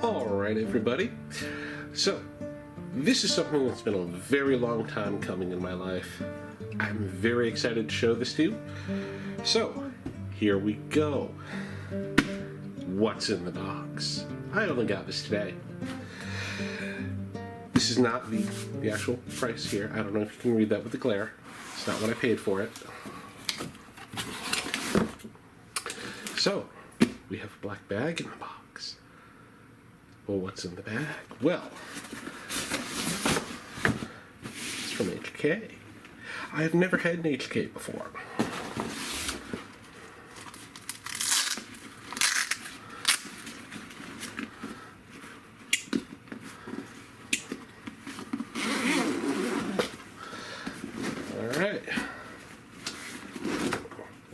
Alright everybody, so this is something that's been a very long time coming in my life. I'm very excited to show this to you. So, here we go. What's in the box? I only got this today. This is not the actual price here. I don't know if you can read that with the glare. It's not what I paid for it. So, we have a black bag in the box. Well, what's in the bag? Well, it's from HK. I have never had an HK before. Alright.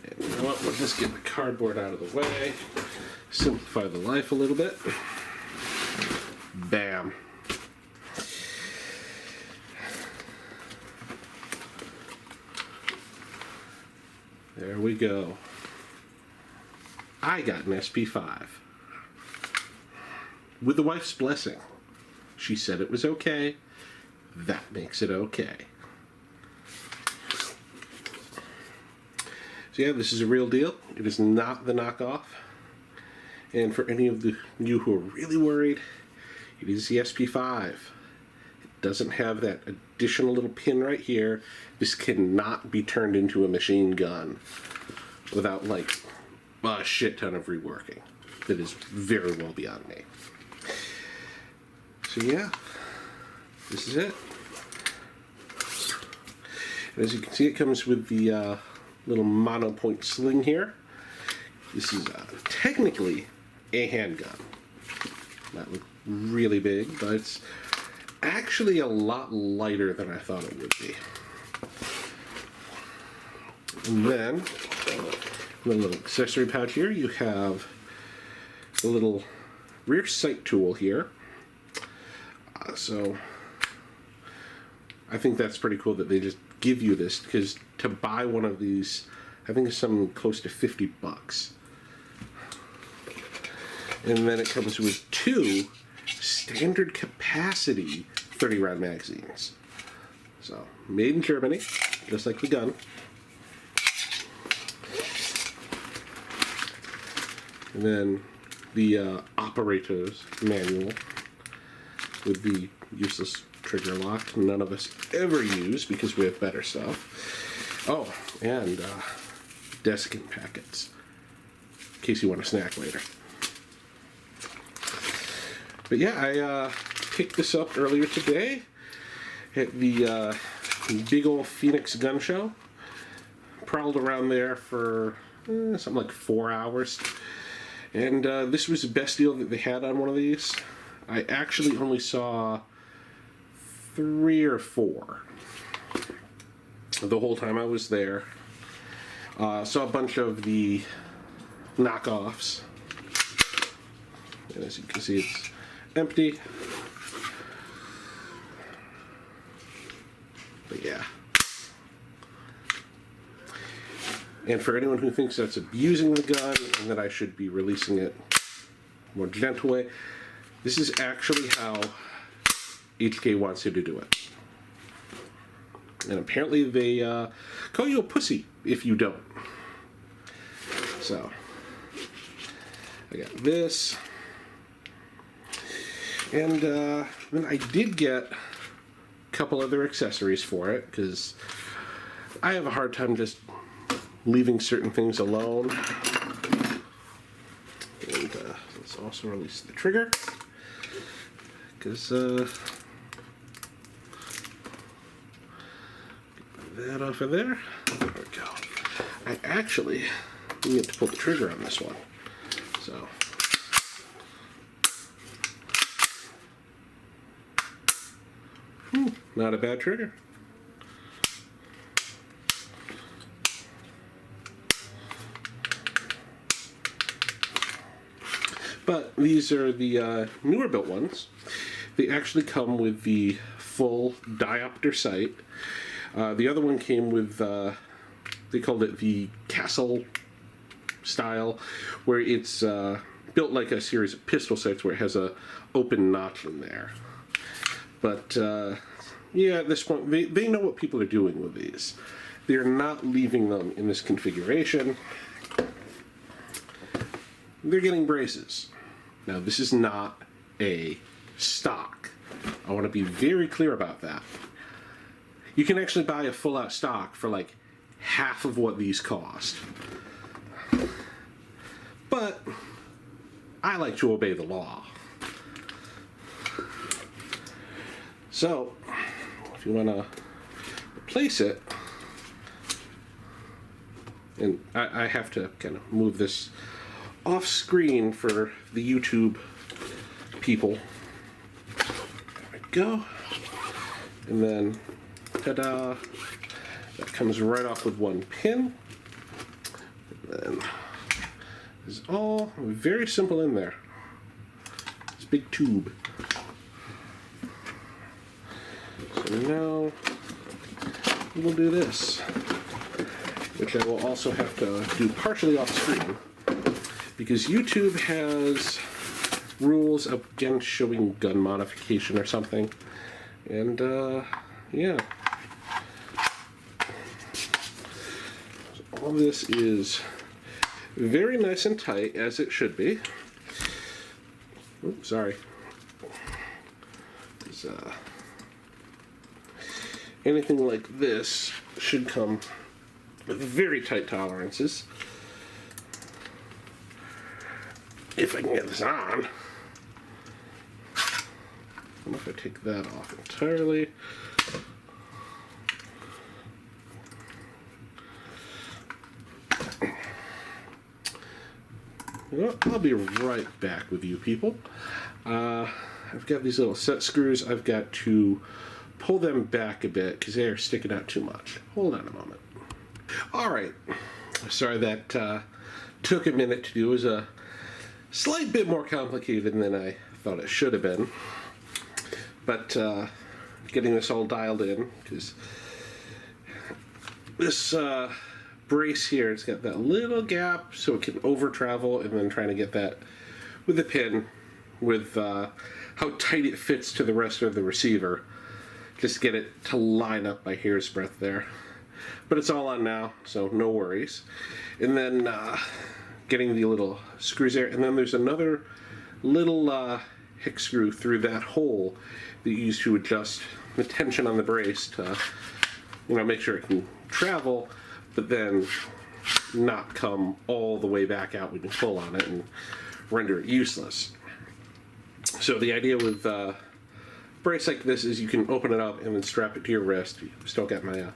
And you know what? We'll just get the cardboard out of the way. Simplify the life a little bit. Bam. There we go. I got an SP5. With the wife's blessing. She said it was okay. That makes it okay. So yeah, this is a real deal. It is not the knockoff. And for any of you who are really worried, it is the SP5. It doesn't have that additional little pin right here. This cannot be turned into a machine gun without like a shit ton of reworking. That is very well beyond me. So yeah, this is it. And as you can see, it comes with the little monopoint sling here. This is technically a handgun. That looked really big, but it's actually a lot lighter than I thought it would be. And then, in the little accessory pouch here, you have a little rear sight tool here. So, I think that's pretty cool that they just give you this, because to buy one of these, I think it's something close to $50. And then it comes with two standard capacity 30 round magazines. So, made in Germany, just like the gun. And then the operator's manual with the useless trigger lock none of us ever use because we have better stuff. Oh, and desiccant packets in case you want a snack later. But yeah, I picked this up earlier today at the big old Phoenix gun show. Prowled around there for something like 4 hours. And this was the best deal that they had on one of these. I actually only saw 3 or 4 the whole time I was there. Saw a bunch of the knockoffs. And as you can see, it's empty. But yeah. And for anyone who thinks that's abusing the gun and that I should be releasing it more gentle way, this is actually how HK wants you to do it. And apparently they call you a pussy if you don't. So, I got this. And then I did get a couple other accessories for it, because I have a hard time just leaving certain things alone. And let's also release the trigger, because get that off of there. There we go. I actually need to pull the trigger on this one. So. Not a bad trigger. But these are the newer built ones. They actually come with the full diopter sight. The other one came with, they called it the castle style, where it's built like a series of pistol sights where it has a open notch in there. But yeah, at this point, they know what people are doing with these. They're not leaving them in this configuration. They're getting braces. Now, this is not a stock. I want to be very clear about that. You can actually buy a full-out stock for like half of what these cost. But I like to obey the law. So, if you want to replace it, and I have to kind of move this off screen for the YouTube people. There we go. And then, ta-da, that comes right off with one pin. And then it's all very simple in there. This big tube. So now we'll do this, which I will also have to do partially off screen, because YouTube has rules against showing gun modification or something. And yeah. So all this is very nice and tight, as it should be. Oops, sorry. Anything like this should come with very tight tolerances. If I can get this on. What if I take that off entirely? You know what? I'll be right back with you people. I've got these little set screws. I've got to pull them back a bit because they are sticking out too much. Hold on a moment. All right. Sorry that took a minute to do. It was a slight bit more complicated than I thought it should have been. But getting this all dialed in, because this brace here, it's got that little gap so it can over travel, and then trying to get that with the pin with how tight it fits to the rest of the receiver. Just get it to line up by hair's breadth there. But it's all on now, so no worries. And then getting the little screws there, and then there's another little hick screw through that hole that you use to adjust the tension on the brace to, you know, make sure it can travel, but then not come all the way back out when you pull on it and render it useless. So the idea with a brace like this is you can open it up and then strap it to your wrist. You still got my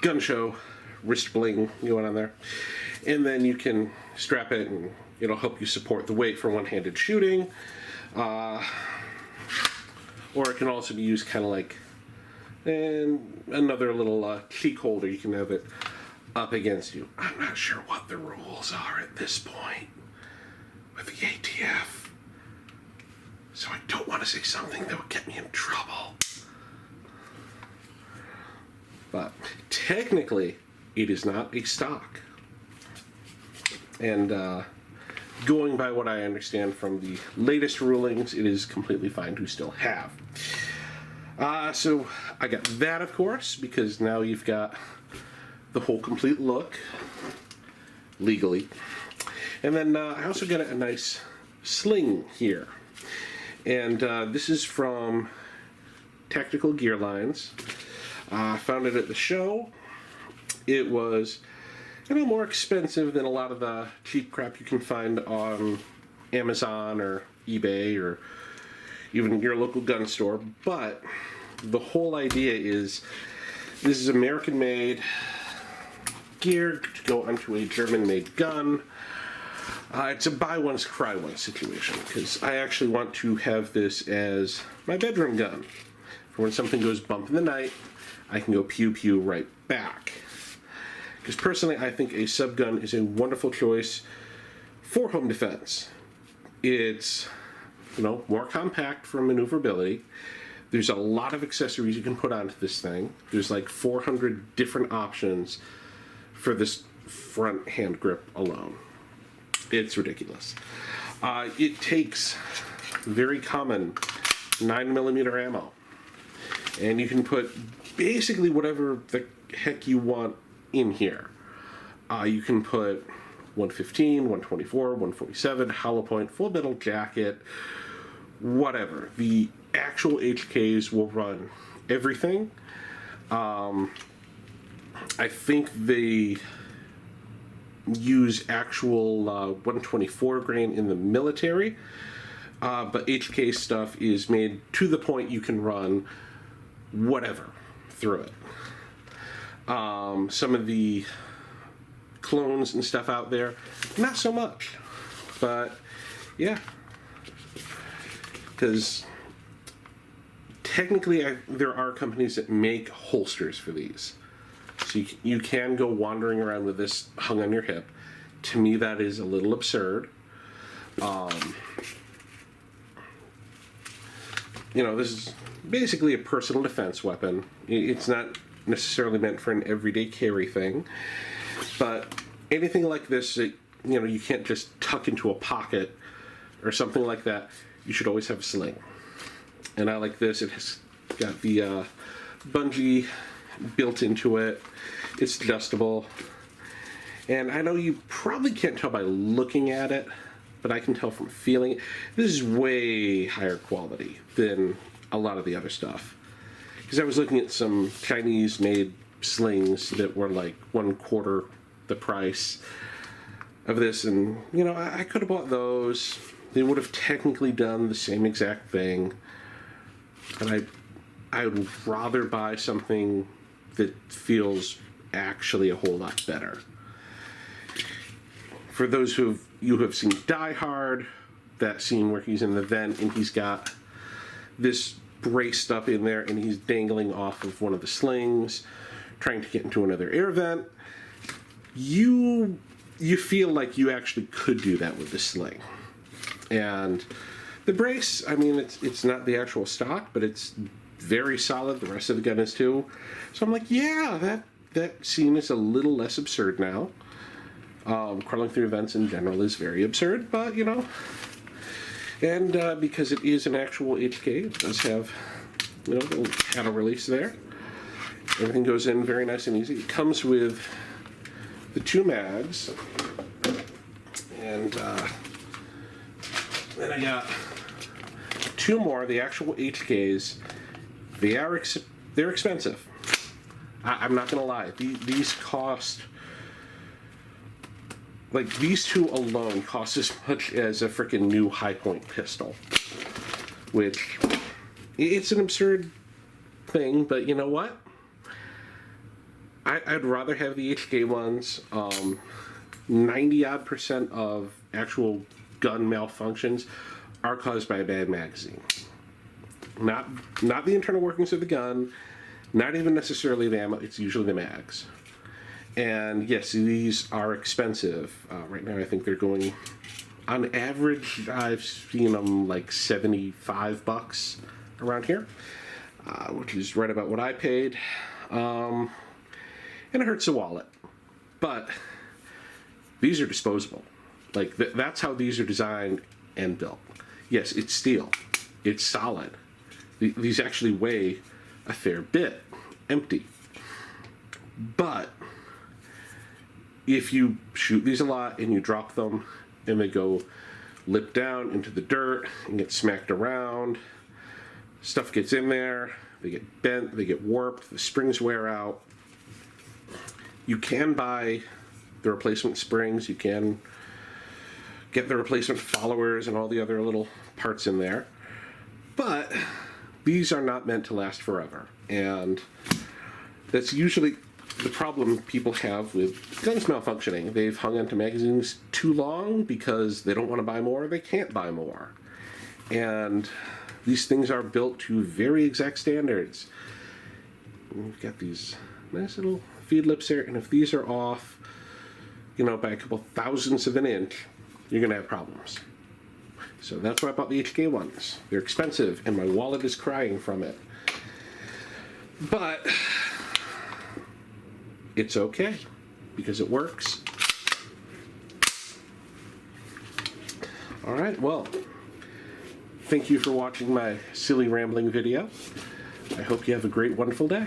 gun show wrist bling going on there. And then you can strap it and it'll help you support the weight for one-handed shooting. Or it can also be used kind of like another little cheek holder. You can have it up against you. I'm not sure what the rules are at this point with the ATF. So I don't want to say something that would get me in trouble. But technically, it is not a stock. And going by what I understand from the latest rulings, it is completely fine to still have. So I got that, of course, because now you've got the whole complete look, legally. And then I also got a nice sling here. And this is from Tactical Gear Lines. I found it at the show. It was, you know, more expensive than a lot of the cheap crap you can find on Amazon or eBay or even your local gun store. But the whole idea is this is American-made gear to go onto a German-made gun. It's a buy once, cry once situation, because I actually want to have this as my bedroom gun. For when something goes bump in the night, I can go pew pew right back. Because personally, I think a subgun is a wonderful choice for home defense. It's, you know, more compact for maneuverability. There's a lot of accessories you can put onto this thing. There's like 400 different options for this front hand grip alone. It's ridiculous. It takes very common 9mm ammo, and you can put basically whatever the heck you want in here. You can put 115, 124, 147, hollow point, full metal jacket, whatever. The actual HKs will run everything. I think they use actual 124 grain in the military, but HK stuff is made to the point you can run whatever through it. Some of the clones and stuff out there, not so much, but yeah, because technically there are companies that make holsters for these, so you can go wandering around with this hung on your hip. To me, that is a little absurd. You know, this is basically a personal defense weapon. It's not necessarily meant for an everyday carry thing, but anything like this that, you know, you can't just tuck into a pocket or something like that, you should always have a sling. And I like this. It has got the bungee built into it. It's adjustable. And I know you probably can't tell by looking at it, but I can tell from feeling it. This is way higher quality than a lot of the other stuff. Because I was looking at some Chinese-made slings that were like 1/4 the price of this, and you know, I could have bought those. They would have technically done the same exact thing, but I would rather buy something that feels actually a whole lot better. For those you have seen Die Hard, that scene where he's in the vent and he's got this braced up in there and he's dangling off of one of the slings, trying to get into another air vent, you feel like you actually could do that with the sling. And the brace, I mean, it's not the actual stock, but it's very solid. The rest of the gun is too. So I'm like, yeah, that scene is a little less absurd now. Crawling through vents in general is very absurd, but you know, and because it is an actual HK, it does have, you know, a little cattle release there. Everything goes in very nice and easy. It comes with the 2 mags, and then I got 2 more. The actual HKs, they're expensive. I'm not gonna lie. These cost, like, these 2 alone cost as much as a freaking new high point pistol, which it's an absurd thing, but you know what? I'd rather have the HK ones. 90% of actual gun malfunctions are caused by a bad magazine. Not the internal workings of the gun, not even necessarily the ammo, it's usually the mags. And yes, these are expensive. Right now I think they're going, on average, I've seen them like $75 around here, which is right about what I paid. And it hurts the wallet. But these are disposable. Like, that's how these are designed and built. Yes, it's steel. It's solid. These actually weigh a fair bit, empty. But if you shoot these a lot and you drop them and they go lip down into the dirt and get smacked around, stuff gets in there, they get bent, they get warped, the springs wear out. You can buy the replacement springs, you can get the replacement followers and all the other little parts in there, but these are not meant to last forever, and that's usually the problem people have with guns malfunctioning. They've hung onto magazines too long because they don't want to buy more, they can't buy more. And these things are built to very exact standards. We've got these nice little feed lips here, and if these are off, you know, by a couple thousandths of an inch, you're gonna have problems. So that's why I bought the HK ones. They're expensive, and my wallet is crying from it. But it's okay, because it works. All right, well, thank you for watching my silly rambling video. I hope you have a great, wonderful day.